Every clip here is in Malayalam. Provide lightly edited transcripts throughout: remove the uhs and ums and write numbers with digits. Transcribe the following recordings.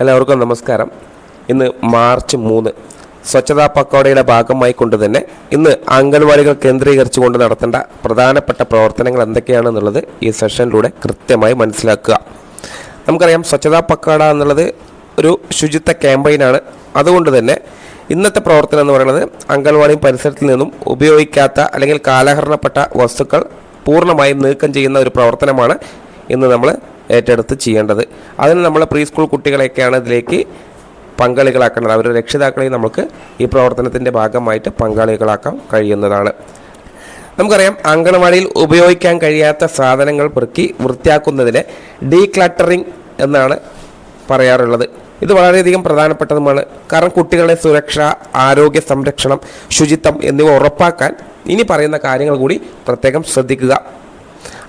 എല്ലാവർക്കും നമസ്കാരം. ഇന്ന് മാർച്ച് 3 സ്വച്ഛതാ പക്കോടയുടെ ഭാഗമായി കൊണ്ട് തന്നെ ഇന്ന് അംഗൻവാടികൾ കേന്ദ്രീകരിച്ചുകൊണ്ട് നടത്തേണ്ട പ്രധാനപ്പെട്ട പ്രവർത്തനങ്ങൾ എന്തൊക്കെയാണെന്നുള്ളത് ഈ സെഷനിലൂടെ കൃത്യമായി മനസ്സിലാക്കുക. നമുക്കറിയാം, സ്വച്ഛതാ പക്കോട എന്നുള്ളത് ഒരു ശുചിത്വ ക്യാമ്പയിനാണ്. അതുകൊണ്ട് തന്നെ ഇന്നത്തെ പ്രവർത്തനം എന്ന് പറയുന്നത് അംഗൻവാടി പരിസരത്തിൽ നിന്നും ഉപയോഗിക്കാത്ത അല്ലെങ്കിൽ കാലഹരണപ്പെട്ട വസ്തുക്കൾ പൂർണ്ണമായും നീക്കം ചെയ്യുന്ന ഒരു പ്രവർത്തനമാണ് ഇന്ന് നമ്മൾ ഏറ്റെടുത്ത് ചെയ്യേണ്ടത്. അതിന് നമ്മൾ പ്രീ സ്കൂൾ കുട്ടികളെയൊക്കെയാണ് ഇതിലേക്ക് പങ്കാളികളാക്കേണ്ടത്. അവരുടെ രക്ഷിതാക്കളെയും നമുക്ക് ഈ പ്രവർത്തനത്തിൻ്റെ ഭാഗമായിട്ട് പങ്കാളികളാക്കാൻ കഴിയുന്നതാണ്. നമുക്കറിയാം, അംഗനവാടിയിൽ ഉപയോഗിക്കാൻ കഴിയാത്ത സാധനങ്ങൾ പെറുക്കി വൃത്തിയാക്കുന്നതിനെ ഡീക്ലട്ടറിങ് എന്നാണ് പറയാറുള്ളത്. ഇത് വളരെയധികം പ്രധാനപ്പെട്ടതുമാണ്. കാരണം കുട്ടികളുടെ സുരക്ഷ, ആരോഗ്യ സംരക്ഷണം, ശുചിത്വം എന്നിവ ഉറപ്പാക്കാൻ ഇനി പറയുന്ന കാര്യങ്ങൾ കൂടി പ്രത്യേകം ശ്രദ്ധിക്കുക.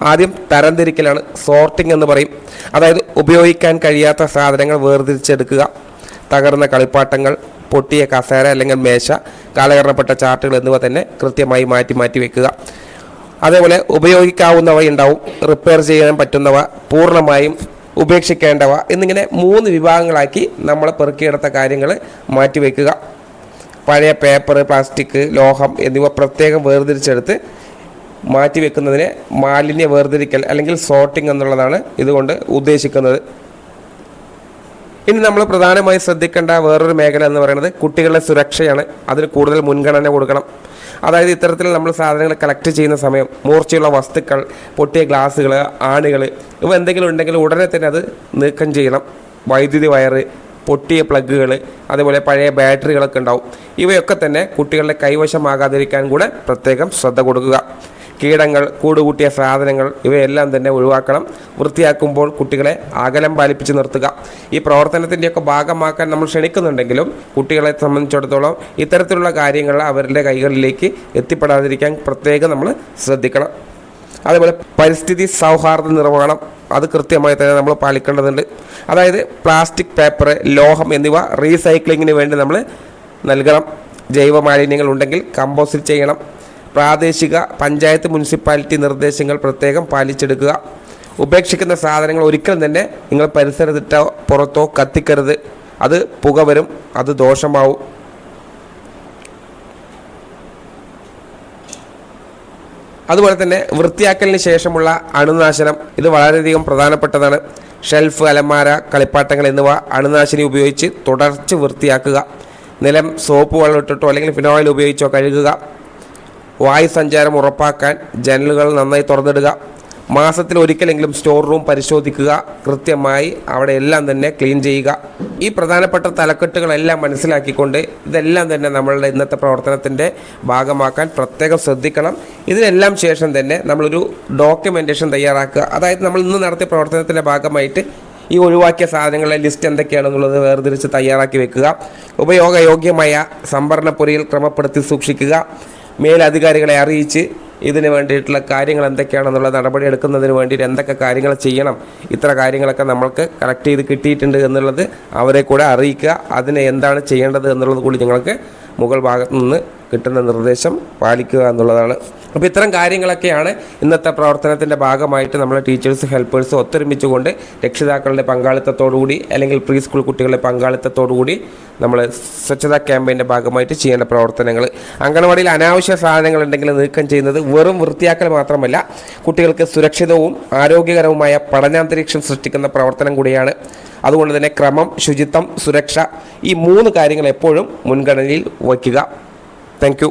ആദ്യം തരംതിരിക്കലാണ്, സോർട്ടിംഗ് എന്ന് പറയും. അതായത് ഉപയോഗിക്കാൻ കഴിയാത്ത സാധനങ്ങൾ വേർതിരിച്ചെടുക്കുക. തകർന്ന കളിപ്പാട്ടങ്ങൾ, പൊട്ടിയ കസേര അല്ലെങ്കിൽ മേശ, കാലഹരണപ്പെട്ട ചാർട്ടുകൾ എന്നിവ തന്നെ കൃത്യമായി മാറ്റി വെക്കുക. അതേപോലെ ഉപയോഗിക്കാവുന്നവ ഉണ്ടാവും, റിപ്പയർ ചെയ്യാൻ പറ്റുന്നവ, പൂർണ്ണമായും ഉപേക്ഷിക്കേണ്ടവ എന്നിങ്ങനെ 3 വിഭാഗങ്ങളാക്കി നമ്മൾ പെറുക്കിയെടുത്ത കാര്യങ്ങൾ മാറ്റിവെക്കുക. പഴയ പേപ്പർ, പ്ലാസ്റ്റിക്, ലോഹം എന്നിവ പ്രത്യേകം വേർതിരിച്ചെടുത്ത് മാറ്റിവെക്കുന്നതിനെ മാലിന്യ വേർതിരിക്കൽ അല്ലെങ്കിൽ സോർട്ടിംഗ് എന്നുള്ളതാണ് ഇതുകൊണ്ട് ഉദ്ദേശിക്കുന്നത്. ഇനി നമ്മൾ പ്രധാനമായി ശ്രദ്ധിക്കേണ്ട വേറൊരു മേഖല എന്ന് പറയുന്നത് കുട്ടികളുടെ സുരക്ഷയാണ്. അതിന് കൂടുതൽ മുൻഗണന കൊടുക്കണം. അതായത് ഇത്തരത്തിൽ നമ്മൾ സാധനങ്ങൾ കളക്ട് ചെയ്യുന്ന സമയം മൂർച്ചയുള്ള വസ്തുക്കൾ, പൊട്ടിയ ഗ്ലാസ്സുകൾ, ആണികൾ ഇവ എന്തെങ്കിലും ഉണ്ടെങ്കിൽ ഉടനെ തന്നെ അത് നീക്കം ചെയ്യണം. വൈദ്യുതി വയറ്, പൊട്ടിയ പ്ലഗുകൾ, അതേപോലെ പഴയ ബാറ്ററികളൊക്കെ ഉണ്ടാവും. ഇവയൊക്കെ തന്നെ കുട്ടികളുടെ കൈവശമാകാതിരിക്കാൻ കൂടെ പ്രത്യേകം ശ്രദ്ധ കൊടുക്കുക. കീടങ്ങൾ, കൂടുകൂട്ടിയ സാധനങ്ങൾ ഇവയെല്ലാം തന്നെ ഒഴിവാക്കണം. വൃത്തിയാക്കുമ്പോൾ കുട്ടികളെ അകലം പാലിപ്പിച്ച് നിർത്തുക. ഈ പ്രവർത്തനത്തിൻ്റെയൊക്കെ ഭാഗമാക്കാൻ നമ്മൾ ക്ഷണിക്കുന്നുണ്ടെങ്കിലും കുട്ടികളെ സംബന്ധിച്ചിടത്തോളം ഇത്തരത്തിലുള്ള കാര്യങ്ങൾ അവരുടെ കൈകളിലേക്ക് എത്തിപ്പെടാതിരിക്കാൻ പ്രത്യേകം നമ്മൾ ശ്രദ്ധിക്കണം. അതേപോലെ പരിസ്ഥിതി സൗഹാർദ്ദ നിർവഹണം അത് കൃത്യമായി തന്നെ നമ്മൾ പാലിക്കേണ്ടതുണ്ട്. അതായത് പ്ലാസ്റ്റിക്, പേപ്പർ, ലോഹം എന്നിവ റീസൈക്ലിങ്ങിന് വേണ്ടി നമ്മൾ നൽകണം. ജൈവ മാലിന്യങ്ങൾ ഉണ്ടെങ്കിൽ കമ്പോസ്റ്റ് ചെയ്യണം. പ്രാദേശിക പഞ്ചായത്ത്, മുനിസിപ്പാലിറ്റി നിർദ്ദേശങ്ങൾ പ്രത്യേകം പാലിച്ചെടുക്കുക. ഉപേക്ഷിക്കുന്ന സാധനങ്ങൾ ഒരിക്കലും തന്നെ നിങ്ങൾ പരിസരത്തിട്ടോ പുറത്തോ കത്തിക്കരുത്. അത് പുക വരും, അത് ദോഷമാവും. അതുപോലെ തന്നെ വൃത്തിയാക്കലിന് ശേഷമുള്ള അണുനാശനം ഇത് വളരെയധികം പ്രധാനപ്പെട്ടതാണ്. ഷെൽഫ്, അലമാര, കളിപ്പാട്ടങ്ങൾ എന്നിവ അണുനാശിനി ഉപയോഗിച്ച് തുടർച്ച് വൃത്തിയാക്കുക. നിലം സോപ്പ് വെള്ളം ഇട്ടിട്ടോ അല്ലെങ്കിൽ ഫിനോയിൽ ഉപയോഗിച്ചോ കഴുകുക. വായു സഞ്ചാരം ഉറപ്പാക്കാൻ ജനലുകൾ നന്നായി തുറന്നിടുക. മാസത്തിൽ ഒരിക്കലെങ്കിലും സ്റ്റോർ റൂം പരിശോധിക്കുക. കൃത്യമായി അവിടെ എല്ലാം തന്നെ ക്ലീൻ ചെയ്യുക. ഈ പ്രധാനപ്പെട്ട തലക്കെട്ടുകളെല്ലാം മനസ്സിലാക്കിക്കൊണ്ട് ഇതെല്ലാം തന്നെ നമ്മളുടെ ഇന്നത്തെ പ്രവർത്തനത്തിൻ്റെ ഭാഗമാക്കാൻ പ്രത്യേകം ശ്രദ്ധിക്കണം. ഇതിനെല്ലാം ശേഷം തന്നെ നമ്മളൊരു ഡോക്യുമെൻറ്റേഷൻ തയ്യാറാക്കുക. അതായത് നമ്മൾ ഇന്ന് നടത്തിയ പ്രവർത്തനത്തിൻ്റെ ഭാഗമായിട്ട് ഈ ഒഴിവാക്കിയ സാധനങ്ങളുടെ ലിസ്റ്റ് എന്തൊക്കെയാണെന്നുള്ളത് വേർതിരിച്ച് തയ്യാറാക്കി വെക്കുക. ഉപയോഗയോഗ്യമായ സംഭരണപ്പുരയിൽ ക്രമപ്പെടുത്തി സൂക്ഷിക്കുക. മേലധികാരികളെ അറിയിച്ച് ഇതിന് വേണ്ടിയിട്ടുള്ള കാര്യങ്ങൾ എന്തൊക്കെയാണെന്നുള്ള നടപടി എടുക്കുന്നതിന് വേണ്ടിയിട്ട് എന്തൊക്കെ കാര്യങ്ങൾ ചെയ്യണം, ഇത്ര കാര്യങ്ങളൊക്കെ നമ്മൾക്ക് കളക്ട് ചെയ്ത് കിട്ടിയിട്ടുണ്ട് എന്നുള്ളത് അവരെ കൂടെ അറിയിക്കുക. അതിന് എന്താണ് ചെയ്യേണ്ടത് എന്നുള്ളത് കൂടി നിങ്ങൾക്ക് മുകൾ ഭാഗത്തു നിന്ന് കിട്ടുന്ന നിർദ്ദേശം പാലിക്കുക എന്നുള്ളതാണ്. അപ്പോൾ ഇത്തരം കാര്യങ്ങളൊക്കെയാണ് ഇന്നത്തെ പ്രവർത്തനത്തിൻ്റെ ഭാഗമായിട്ട് നമ്മൾ ടീച്ചേഴ്സ്, ഹെൽപ്പേഴ്സ് ഒത്തൊരുമിച്ചുകൊണ്ട് രക്ഷിതാക്കളുടെ പങ്കാളിത്തത്തോടുകൂടി അല്ലെങ്കിൽ പ്രീ സ്കൂൾ കുട്ടികളുടെ പങ്കാളിത്തത്തോടുകൂടി നമ്മൾ സ്വച്ഛതാ ക്യാമ്പയിൻ്റെ ഭാഗമായിട്ട് ചെയ്യേണ്ട പ്രവർത്തനങ്ങൾ. അംഗനവാടിയിൽ അനാവശ്യ സാധനങ്ങൾ ഉണ്ടെങ്കിൽ നീക്കം ചെയ്യുന്നത് വെറും വൃത്തിയാക്കൽ മാത്രമല്ല, കുട്ടികൾക്ക് സുരക്ഷിതവും ആരോഗ്യകരവുമായ പഠനാന്തരീക്ഷം സൃഷ്ടിക്കുന്ന പ്രവർത്തനം കൂടിയാണ്. അതുകൊണ്ട് തന്നെ ക്രമം, ശുചിത്വം, സുരക്ഷ ഈ 3 കാര്യങ്ങൾ എപ്പോഴും മുൻഗണനയിൽ വയ്ക്കുക. Thank you.